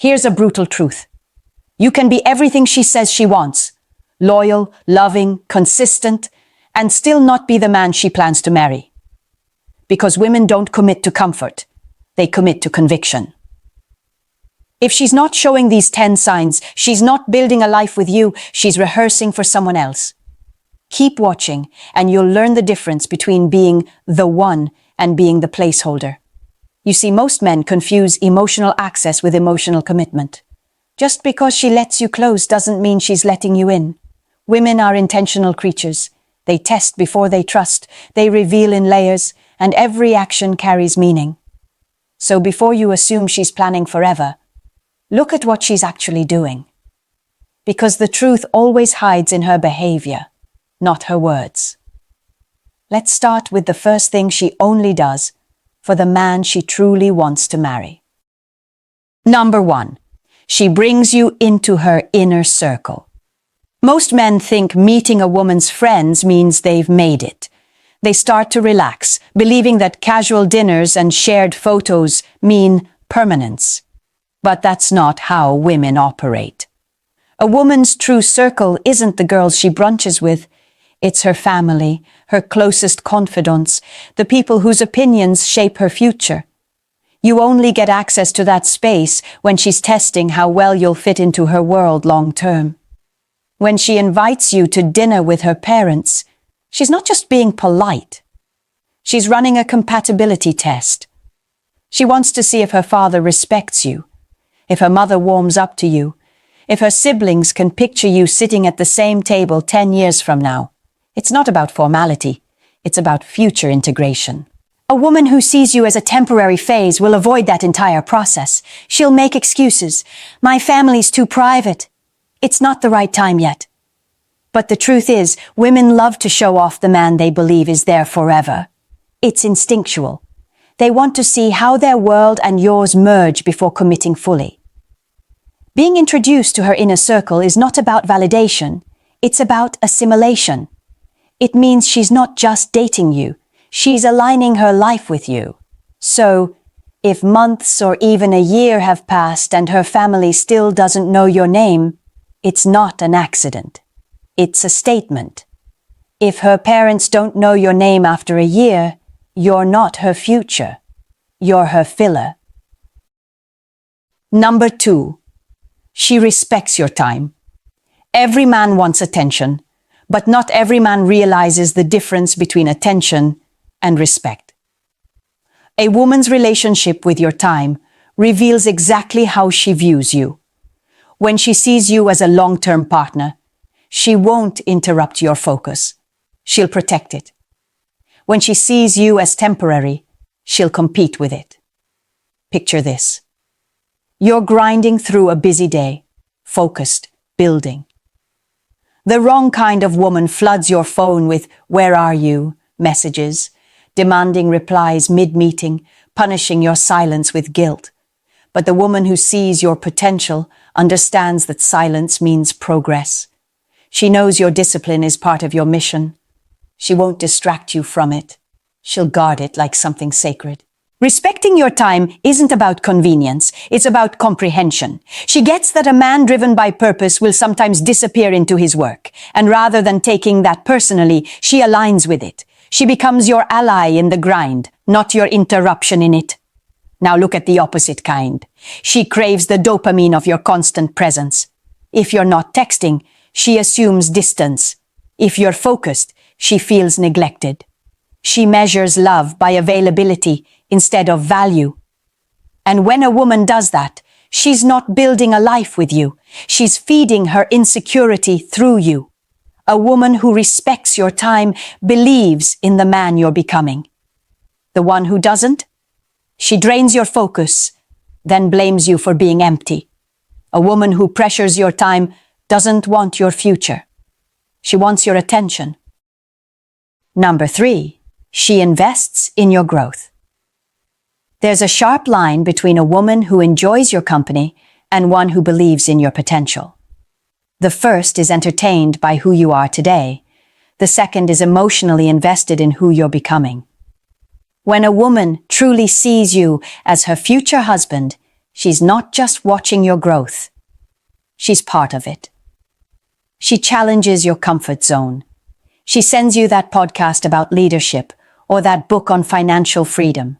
Here's a brutal truth. You can be everything she says she wants, loyal, loving, consistent, and still not be the man she plans to marry. Because women don't commit to comfort, they commit to conviction. If she's not showing these 10 signs, she's not building a life with you, she's rehearsing for someone else. Keep watching, and you'll learn the difference between being the one and being the placeholder. You see, most men confuse emotional access with emotional commitment. Just because she lets you close doesn't mean she's letting you in. Women are intentional creatures. They test before they trust, they reveal in layers, and every action carries meaning. So before you assume she's planning forever, look at what she's actually doing. Because the truth always hides in her behavior, not her words. Let's start with the first thing she only does for the man she truly wants to marry. Number 1, she brings you into her inner circle. Most men think meeting a woman's friends means they've made it. They start to relax, believing that casual dinners and shared photos mean permanence. But that's not how women operate. A woman's true circle isn't the girls she brunches with. It's her family, her closest confidants, the people whose opinions shape her future. You only get access to that space when she's testing how well you'll fit into her world long term. When she invites you to dinner with her parents, she's not just being polite. She's running a compatibility test. She wants to see if her father respects you, if her mother warms up to you, if her siblings can picture you sitting at the same table 10 years from now. It's not about formality, it's about future integration. A woman who sees you as a temporary phase will avoid that entire process. She'll make excuses. My family's too private. It's not the right time yet. But the truth is, women love to show off the man they believe is there forever. It's instinctual. They want to see how their world and yours merge before committing fully. Being introduced to her inner circle is not about validation, it's about assimilation. It means she's not just dating you, she's aligning her life with you. So, if months or even a year have passed and her family still doesn't know your name, it's not an accident. It's a statement. If her parents don't know your name after a year, you're not her future. You're her filler. Number 2, she respects your time. Every man wants attention, but not every man realizes the difference between attention and respect. A woman's relationship with your time reveals exactly how she views you. When she sees you as a long-term partner, she won't interrupt your focus. She'll protect it. When she sees you as temporary, she'll compete with it. Picture this. You're grinding through a busy day, focused, building. The wrong kind of woman floods your phone with "Where are you?" messages, demanding replies mid-meeting, punishing your silence with guilt. But the woman who sees your potential understands that silence means progress. She knows your discipline is part of your mission. She won't distract you from it. She'll guard it like something sacred. Respecting your time isn't about convenience, it's about comprehension. She gets that a man driven by purpose will sometimes disappear into his work, and rather than taking that personally, she aligns with it. She becomes your ally in the grind, not your interruption in it. Now look at the opposite kind. She craves the dopamine of your constant presence. If you're not texting, she assumes distance. If you're focused, she feels neglected. She measures love by availability instead of value. And when a woman does that, she's not building a life with you. She's feeding her insecurity through you. A woman who respects your time believes in the man you're becoming. The one who doesn't? She drains your focus, then blames you for being empty. A woman who pressures your time doesn't want your future. She wants your attention. Number 3, she invests in your growth. There's a sharp line between a woman who enjoys your company and one who believes in your potential. The first is entertained by who you are today. The second is emotionally invested in who you're becoming. When a woman truly sees you as her future husband, She's not just watching your growth. She's part of it. She challenges your comfort zone. She sends you that podcast about leadership or that book on financial freedom.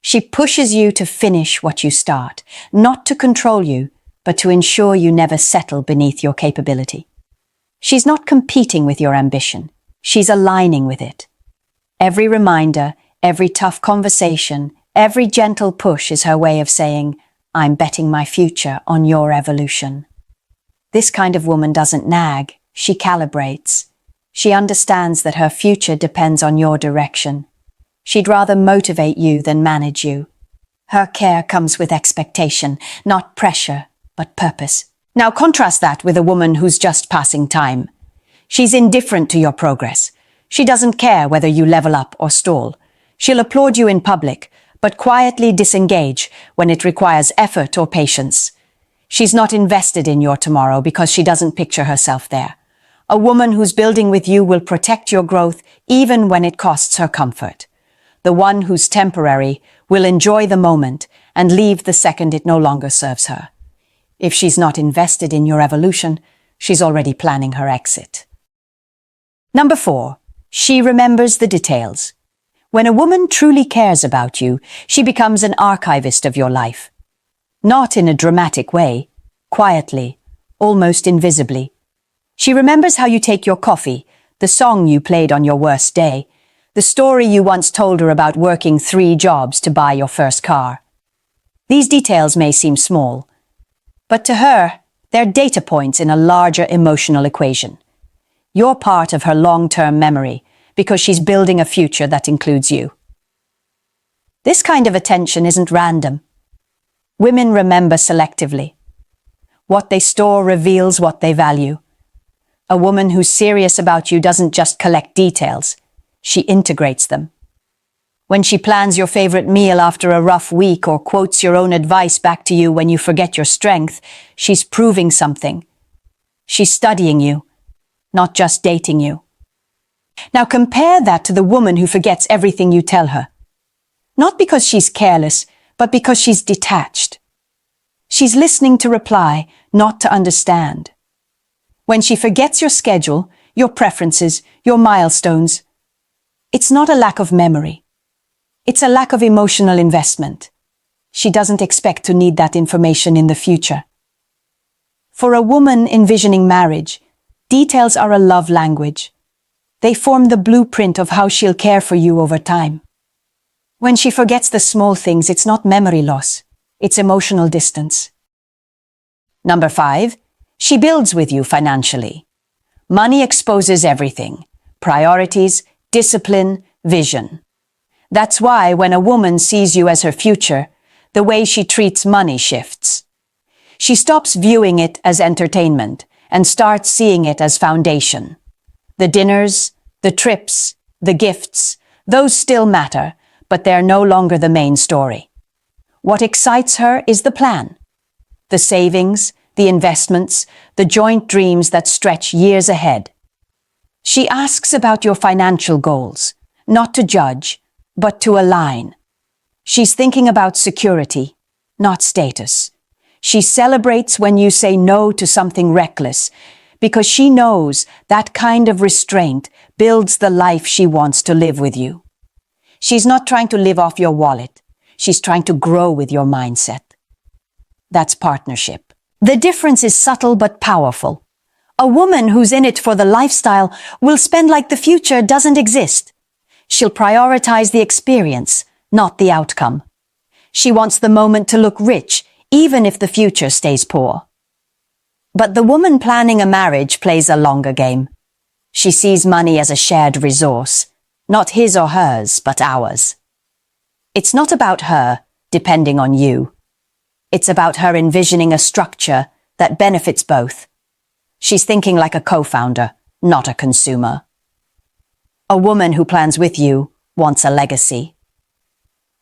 She pushes you to finish what you start, not to control you, but to ensure you never settle beneath your capability. She's not competing with your ambition. She's aligning with it. Every reminder, every tough conversation, every gentle push is her way of saying, I'm betting my future on your evolution. This kind of woman doesn't nag, she calibrates. She understands that her future depends on your direction. She'd rather motivate you than manage you. Her care comes with expectation, not pressure, but purpose. Now contrast that with a woman who's just passing time. She's indifferent to your progress. She doesn't care whether you level up or stall. She'll applaud you in public, but quietly disengage when it requires effort or patience. She's not invested in your tomorrow because she doesn't picture herself there. A woman who's building with you will protect your growth even when it costs her comfort. The one who's temporary will enjoy the moment and leave the second it no longer serves her. If she's not invested in your evolution, she's already planning her exit. Number 4, she remembers the details. When a woman truly cares about you, she becomes an archivist of your life. Not in a dramatic way, quietly, almost invisibly. She remembers how you take your coffee, the song you played on your worst day, the story you once told her about working 3 jobs to buy your first car. These details may seem small, but to her, they're data points in a larger emotional equation. You're part of her long-term memory because she's building a future that includes you. This kind of attention isn't random. Women remember selectively. What they store reveals what they value. A woman who's serious about you doesn't just collect details. She integrates them. When she plans your favorite meal after a rough week or quotes your own advice back to you when you forget your strength, she's proving something. She's studying you, not just dating you. Now compare that to the woman who forgets everything you tell her. Not because she's careless, but because she's detached. She's listening to reply, not to understand. When she forgets your schedule, your preferences, your milestones, it's not a lack of memory. It's a lack of emotional investment. She doesn't expect to need that information in the future. For a woman envisioning marriage, details are a love language. They form the blueprint of how she'll care for you over time. When she forgets the small things, it's not memory loss, it's emotional distance. Number 5, she builds with you financially. Money exposes everything: priorities, discipline, vision. That's why when a woman sees you as her future, the way she treats money shifts. She stops viewing it as entertainment and starts seeing it as foundation. The dinners, the trips, the gifts, those still matter, but they're no longer the main story. What excites her is the plan. The savings, the investments, the joint dreams that stretch years ahead. She asks about your financial goals, not to judge, but to align. She's thinking about security, not status. She celebrates when you say no to something reckless, because she knows that kind of restraint builds the life she wants to live with you. She's not trying to live off your wallet. She's trying to grow with your mindset. That's partnership. The difference is subtle but powerful. A woman who's in it for the lifestyle will spend like the future doesn't exist. She'll prioritize the experience, not the outcome. She wants the moment to look rich, even if the future stays poor. But the woman planning a marriage plays a longer game. She sees money as a shared resource, not his or hers, but ours. It's not about her depending on you. It's about her envisioning a structure that benefits both. She's thinking like a co-founder, not a consumer. A woman who plans with you wants a legacy.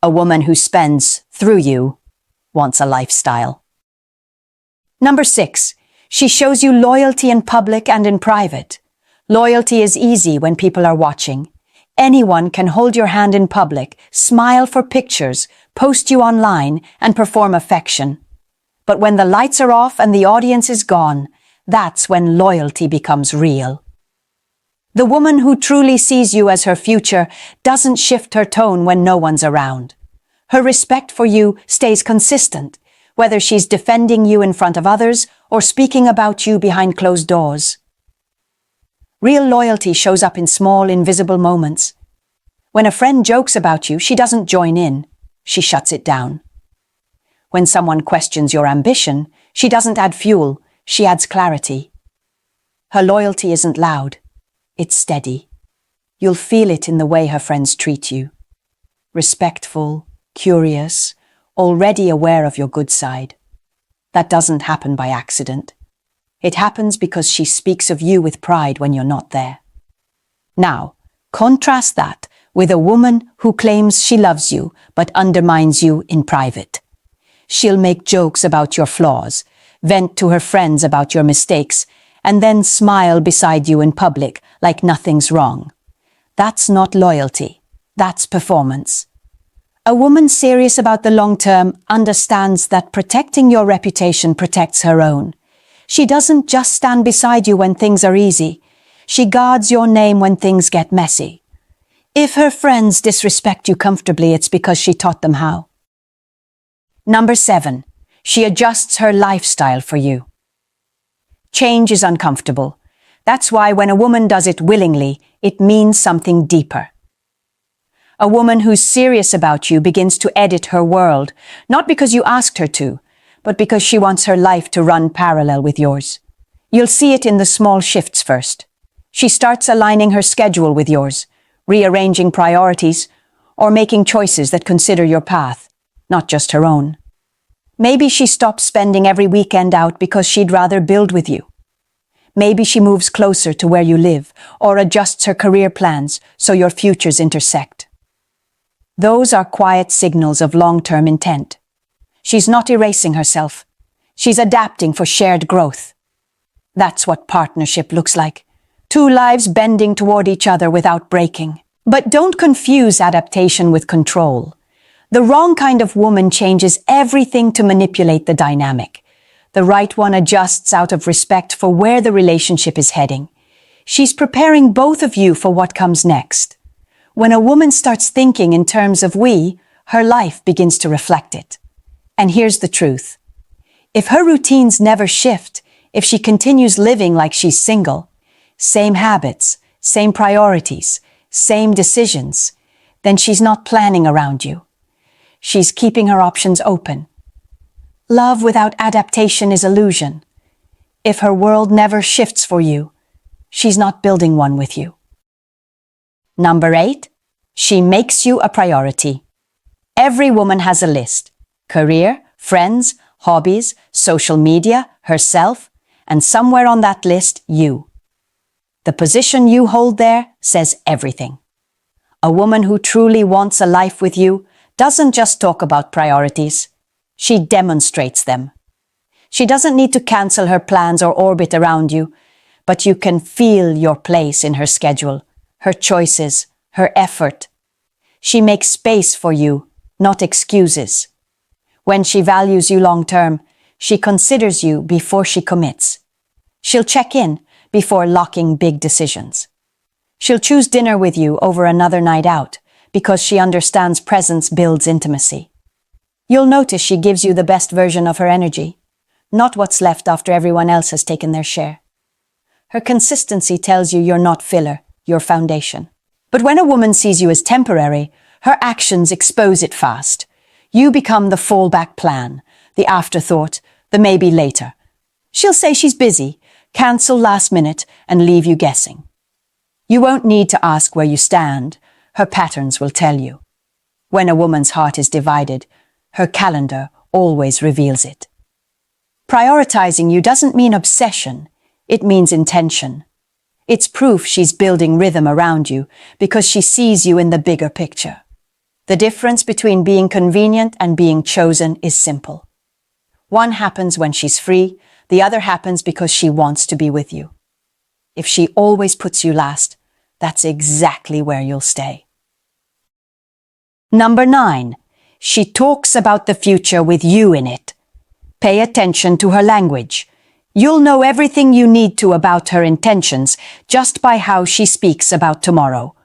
A woman who spends through you wants a lifestyle. Number 6, she shows you loyalty in public and in private. Loyalty is easy when people are watching. Anyone can hold your hand in public, smile for pictures, post you online, and perform affection. But when the lights are off and the audience is gone, that's when loyalty becomes real. The woman who truly sees you as her future doesn't shift her tone when no one's around. Her respect for you stays consistent, whether she's defending you in front of others or speaking about you behind closed doors. Real loyalty shows up in small, invisible moments. When a friend jokes about you, she doesn't join in, she shuts it down. When someone questions your ambition, she doesn't add fuel, she adds clarity. Her loyalty isn't loud, it's steady. You'll feel it in the way her friends treat you. Respectful, curious, already aware of your good side. That doesn't happen by accident. It happens because she speaks of you with pride when you're not there. Now, contrast that with a woman who claims she loves you but undermines you in private. She'll make jokes about your flaws, vent to her friends about your mistakes, and then smile beside you in public like nothing's wrong. That's not loyalty. That's performance. A woman serious about the long term understands that protecting your reputation protects her own. She doesn't just stand beside you when things are easy. She guards your name when things get messy. If her friends disrespect you comfortably, it's because she taught them how. Number 7. She adjusts her lifestyle for you. Change is uncomfortable. That's why when a woman does it willingly, it means something deeper. A woman who's serious about you begins to edit her world, not because you asked her to, but because she wants her life to run parallel with yours. You'll see it in the small shifts first. She starts aligning her schedule with yours, rearranging priorities, or making choices that consider your path, not just her own. Maybe she stops spending every weekend out because she'd rather build with you. Maybe she moves closer to where you live, or adjusts her career plans so your futures intersect. Those are quiet signals of long-term intent. She's not erasing herself. She's adapting for shared growth. That's what partnership looks like. Two lives bending toward each other without breaking. But don't confuse adaptation with control. The wrong kind of woman changes everything to manipulate the dynamic. The right one adjusts out of respect for where the relationship is heading. She's preparing both of you for what comes next. When a woman starts thinking in terms of we, her life begins to reflect it. And here's the truth. If her routines never shift, if she continues living like she's single, same habits, same priorities, same decisions, then she's not planning around you. She's keeping her options open. Love without adaptation is illusion. If her world never shifts for you, she's not building one with you. Number 8, she makes you a priority. Every woman has a list. Career, friends, hobbies, social media, herself, and somewhere on that list, you. The position you hold there says everything. A woman who truly wants a life with you doesn't just talk about priorities. She demonstrates them. She doesn't need to cancel her plans or orbit around you, but you can feel your place in her schedule, her choices, her effort. She makes space for you, not excuses. When she values you long-term, she considers you before she commits. She'll check in before locking big decisions. She'll choose dinner with you over another night out because she understands presence builds intimacy. You'll notice she gives you the best version of her energy, not what's left after everyone else has taken their share. Her consistency tells you you're not filler, you're foundation. But when a woman sees you as temporary, her actions expose it fast. You become the fallback plan, the afterthought, the maybe later. She'll say she's busy, cancel last minute, and leave you guessing. You won't need to ask where you stand. Her patterns will tell you. When a woman's heart is divided, her calendar always reveals it. Prioritizing you doesn't mean obsession. It means intention. It's proof she's building rhythm around you because she sees you in the bigger picture. The difference between being convenient and being chosen is simple. One happens when she's free, the other happens because she wants to be with you. If she always puts you last, that's exactly where you'll stay. Number 9, she talks about the future with you in it. Pay attention to her language. You'll know everything you need to about her intentions just by how she speaks about tomorrow.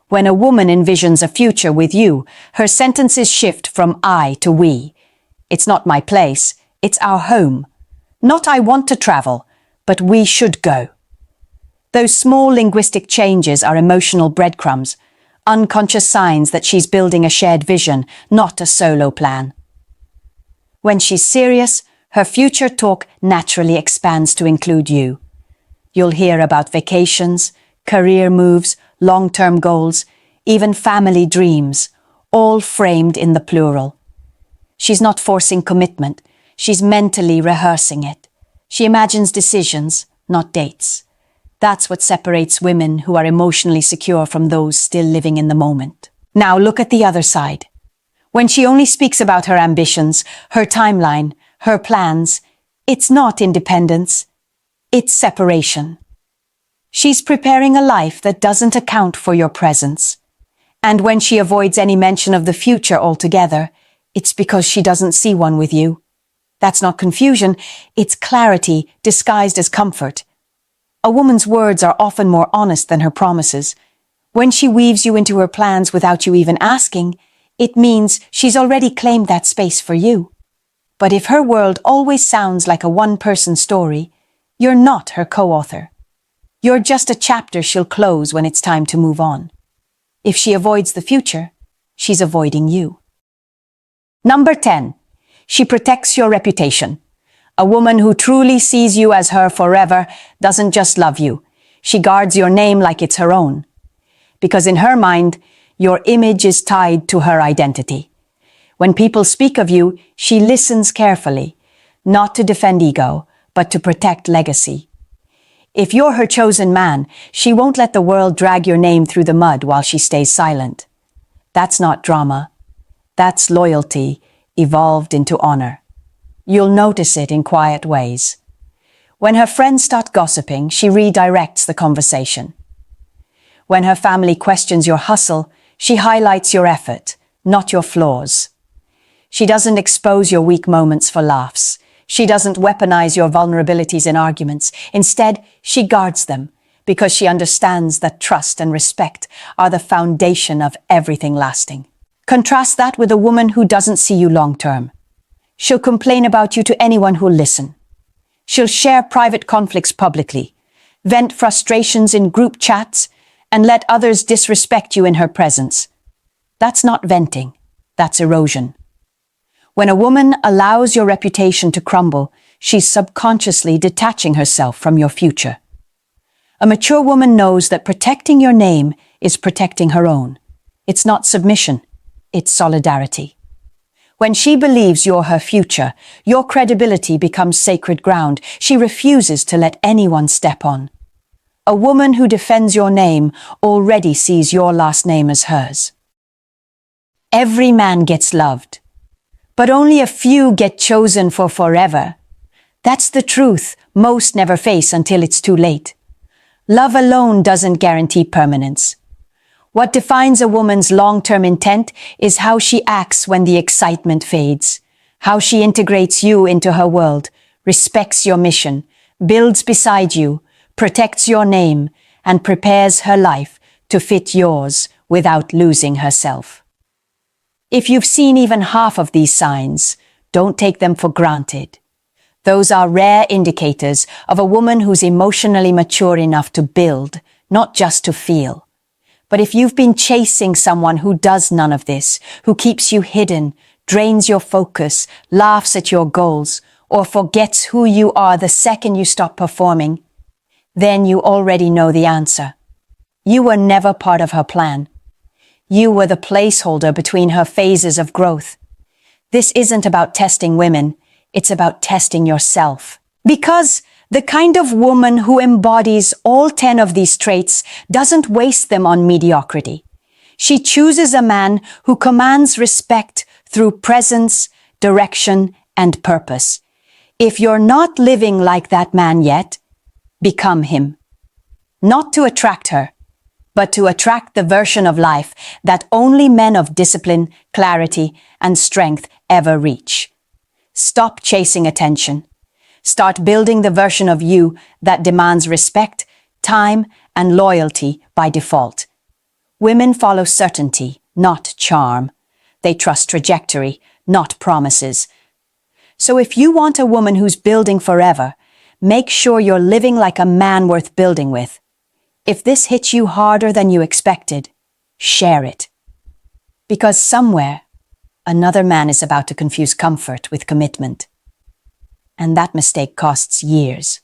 When a woman envisions a future with you, her sentences shift from I to we. It's not my place, it's our home. Not I want to travel, but we should go. Those small linguistic changes are emotional breadcrumbs, unconscious signs that she's building a shared vision, not a solo plan. When she's serious, her future talk naturally expands to include you. You'll hear about vacations, career moves, long-term goals, even family dreams, all framed in the plural. She's not forcing commitment, she's mentally rehearsing it. She imagines decisions, not dates. That's what separates women who are emotionally secure from those still living in the moment. Now look at the other side. When she only speaks about her ambitions, her timeline, her plans, it's not independence, it's separation. She's preparing a life that doesn't account for your presence. And when she avoids any mention of the future altogether, it's because she doesn't see one with you. That's not confusion, it's clarity disguised as comfort. A woman's words are often more honest than her promises. When she weaves you into her plans without you even asking, it means she's already claimed that space for you. But if her world always sounds like a one-person story, you're not her co-author. You're just a chapter she'll close when it's time to move on. If she avoids the future, she's avoiding you. Number 10. She protects your reputation. A woman who truly sees you as her forever doesn't just love you. She guards your name like it's her own. Because in her mind, your image is tied to her identity. When people speak of you, she listens carefully, not to defend ego, but to protect legacy. If you're her chosen man, she won't let the world drag your name through the mud while she stays silent. That's not drama. That's loyalty evolved into honor. You'll notice it in quiet ways. When her friends start gossiping, she redirects the conversation. When her family questions your hustle, she highlights your effort, not your flaws. She doesn't expose your weak moments for laughs. She doesn't weaponize your vulnerabilities in arguments. Instead, she guards them because she understands that trust and respect are the foundation of everything lasting. Contrast that with a woman who doesn't see you long-term. She'll complain about you to anyone who'll listen. She'll share private conflicts publicly, vent frustrations in group chats, and let others disrespect you in her presence. That's not venting, that's erosion. When a woman allows your reputation to crumble, she's subconsciously detaching herself from your future. A mature woman knows that protecting your name is protecting her own. It's not submission, it's solidarity. When she believes you're her future, your credibility becomes sacred ground. She refuses to let anyone step on. A woman who defends your name already sees your last name as hers. Every man gets loved, but only a few get chosen for forever. That's the truth most never face until it's too late. Love alone doesn't guarantee permanence. What defines a woman's long-term intent is how she acts when the excitement fades, how she integrates you into her world, respects your mission, builds beside you, protects your name, and prepares her life to fit yours without losing herself. If you've seen even half of these signs, don't take them for granted. Those are rare indicators of a woman who's emotionally mature enough to build, not just to feel. But if you've been chasing someone who does none of this, who keeps you hidden, drains your focus, laughs at your goals, or forgets who you are the second you stop performing, then you already know the answer. You were never part of her plan. You were the placeholder between her phases of growth. This isn't about testing women, it's about testing yourself. Because the kind of woman who embodies all 10 of these traits doesn't waste them on mediocrity. She chooses a man who commands respect through presence, direction, and purpose. If you're not living like that man yet, become him. Not to attract her, but to attract the version of life that only men of discipline, clarity, and strength ever reach. Stop chasing attention. Start building the version of you that demands respect, time, and loyalty by default. Women follow certainty, not charm. They trust trajectory, not promises. So if you want a woman who's building forever, make sure you're living like a man worth building with. If this hits you harder than you expected, share it. Because somewhere, another man is about to confuse comfort with commitment. And that mistake costs years.